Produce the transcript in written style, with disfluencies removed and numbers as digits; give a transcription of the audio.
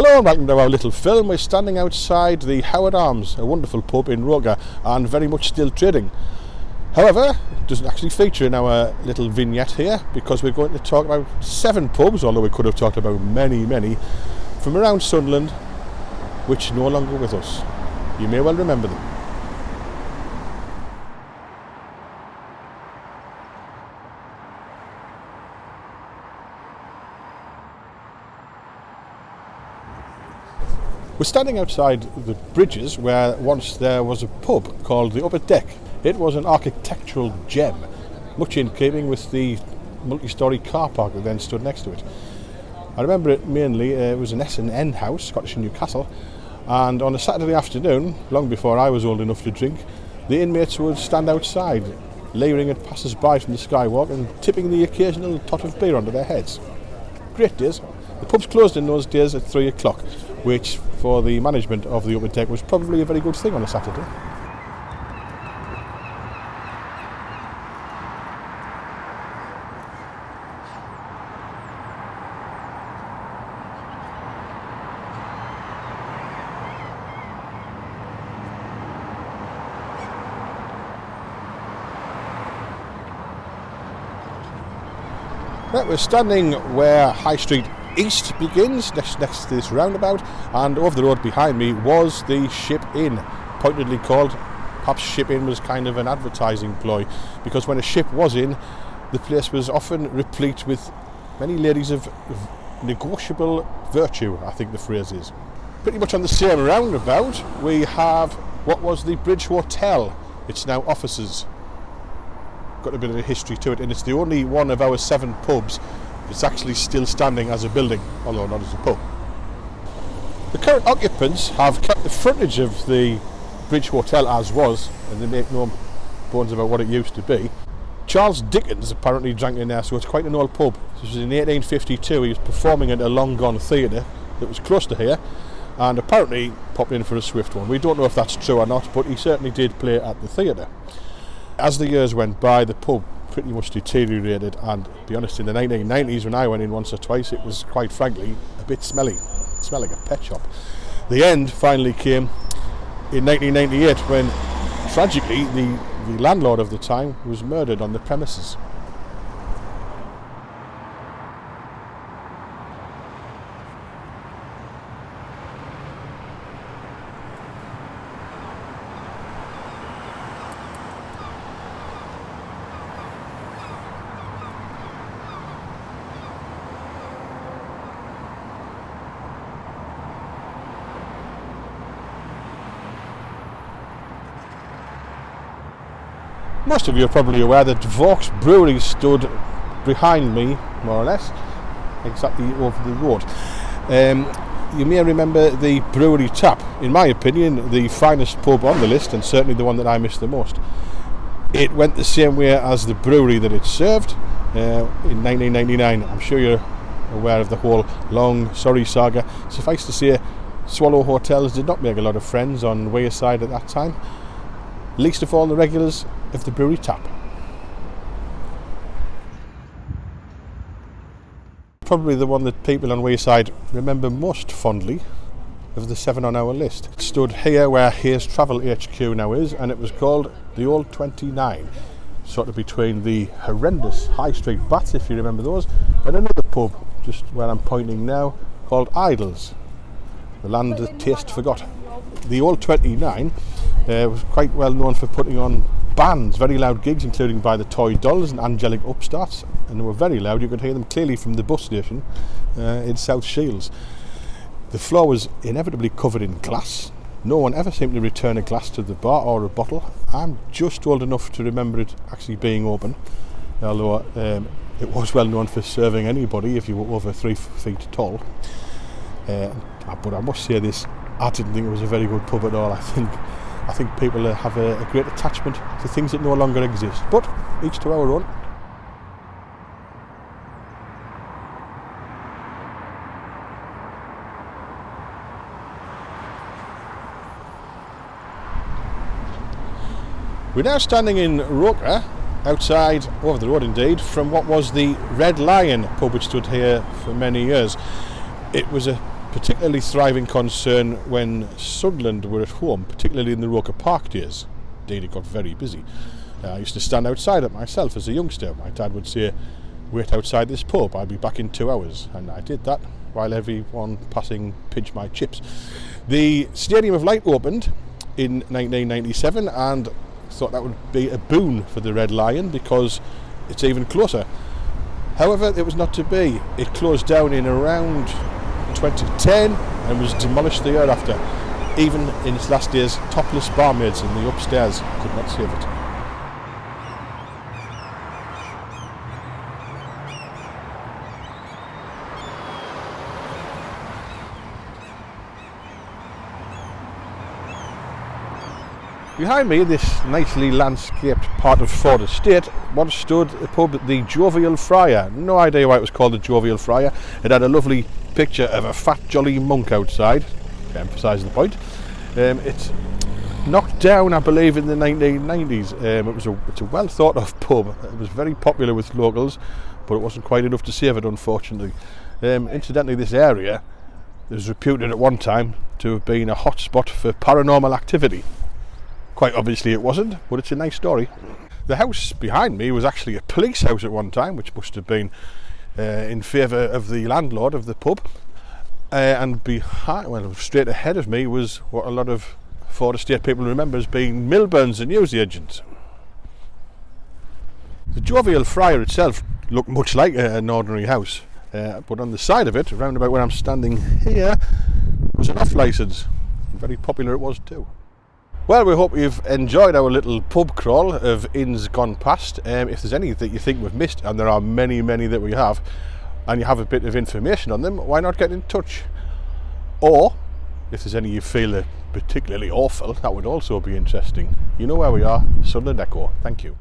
Hello and welcome to our little film. We're standing outside the Howard Arms, a wonderful pub in Roker and very much still trading. However, it doesn't actually feature in our little vignette here because we're going to talk about 7 pubs, although we could have talked about many, from around Sunderland, which are no longer with us. You may well remember them. We're standing outside the bridges where once there was a pub called the Upper Deck. It was an architectural gem, much in keeping with the multi-storey car park that then stood next to it. I remember it mainly, it was an S&N house, Scottish and Newcastle, and on a Saturday afternoon, long before I was old enough to drink, the inmates would stand outside, layering at passers-by from the skywalk and tipping the occasional tot of beer onto their heads. Great days. The pubs closed in those days at 3 o'clock, which for the management of the Upper Deck was probably a very good thing on a Saturday. Right, we're standing where High Street East begins, next to this roundabout, and over the road behind me was the Ship Inn, pointedly called. Perhaps Ship Inn was kind of an advertising ploy, because when a ship was in, the place was often replete with many ladies of negotiable virtue, I think the phrase is. Pretty much on the same roundabout, we have what was the Bridge Hotel. It's now offices. Got a bit of a history to it, and it's the only one of our 7 pubs that's actually still standing as a building, although not as a pub. The current occupants have kept the frontage of the Bridge Hotel as was, and they make no bones about what it used to be. Charles Dickens apparently drank in there, so it's quite an old pub. This was in 1852. He was performing at a long-gone theatre that was close to here, and apparently popped in for a swift one. We don't know if that's true or not, but he certainly did play at the theatre. As the years went by, the pub pretty much deteriorated, and to be honest, in the 1990s when I went in once or twice, it was quite frankly a bit smelly. It smelled like a pet shop. The end finally came in 1998 when tragically the landlord of the time was murdered on the premises. Most of you are probably aware that Vaux Brewery stood behind me, more or less, exactly over the road. You may remember the Brewery Tap, in my opinion, the finest pub on the list, and certainly the one that I miss the most. It went the same way as the brewery that it served in 1999. I'm sure you're aware of the whole long Surrey saga. Suffice to say, Swallow Hotels did not make a lot of friends on Wayside at that time, least of all the regulars of the Brewery Tap. Probably the one that people on Wayside remember most fondly of the 7 on our list. It stood here where Hayes Travel HQ now is, and it was called the Old 29, sort of between the horrendous High Street Bats, if you remember those, and another pub just where I'm pointing now called Idles, the land that taste forgot. The Old 29 was quite well known for putting on bands, very loud gigs, including by the Toy Dolls and Angelic Upstarts, and they were very loud. You could hear them clearly from the bus station in South Shields. The floor was inevitably covered in glass. No one ever seemed to return a glass to the bar or a bottle. I'm just old enough to remember it actually being open, although it was well known for serving anybody if you were over 3 feet tall. But I must say this, I didn't think it was a very good pub at all. I think people have a great attachment to things that no longer exist, but each to our own. We're now standing in Roker, outside, over the road indeed, from what was the Red Lion pub which stood here for many years. It was a particularly thriving concern when Sunderland were at home, particularly in the Roker Park days. Indeed, it got very busy. I used to stand outside it myself as a youngster. My dad would say, "Wait outside this pub, I'll be back in 2 hours." And I did that while everyone passing pinched my chips. The Stadium of Light opened in 1997, and thought that would be a boon for the Red Lion because it's even closer. However, it was not to be. It closed down in around 2010 and was demolished the year after. Even in its last days, topless barmaids in the upstairs could not save it. Behind me, this nicely landscaped part of Ford Estate, once stood a pub, the Jovial Friar. No idea why it was called the Jovial Friar. It had a lovely picture of a fat jolly monk outside, to emphasise the point. It's knocked down, I believe, in the 1990s. It's a well thought of pub. It was very popular with locals, but it wasn't quite enough to save it, unfortunately. Incidentally, this area is reputed at one time to have been a hotspot for paranormal activity. Quite obviously it wasn't, but it's a nice story. The house behind me was actually a police house at one time, which must have been in favour of the landlord of the pub. And straight ahead of me was what a lot of Ford Estate people remember as being Milburn's and newsagents. The Jovial Friar itself looked much like an ordinary house, but on the side of it, around about where I'm standing here, was an off-licence. Very popular it was too. Well, we hope you've enjoyed our little pub crawl of inns gone past. If there's any that you think we've missed, and there are many that we have, and you have a bit of information on them, why not get in touch? Or, if there's any you feel are particularly awful, that would also be interesting. You know where we are, Sunderland Echo. Thank you.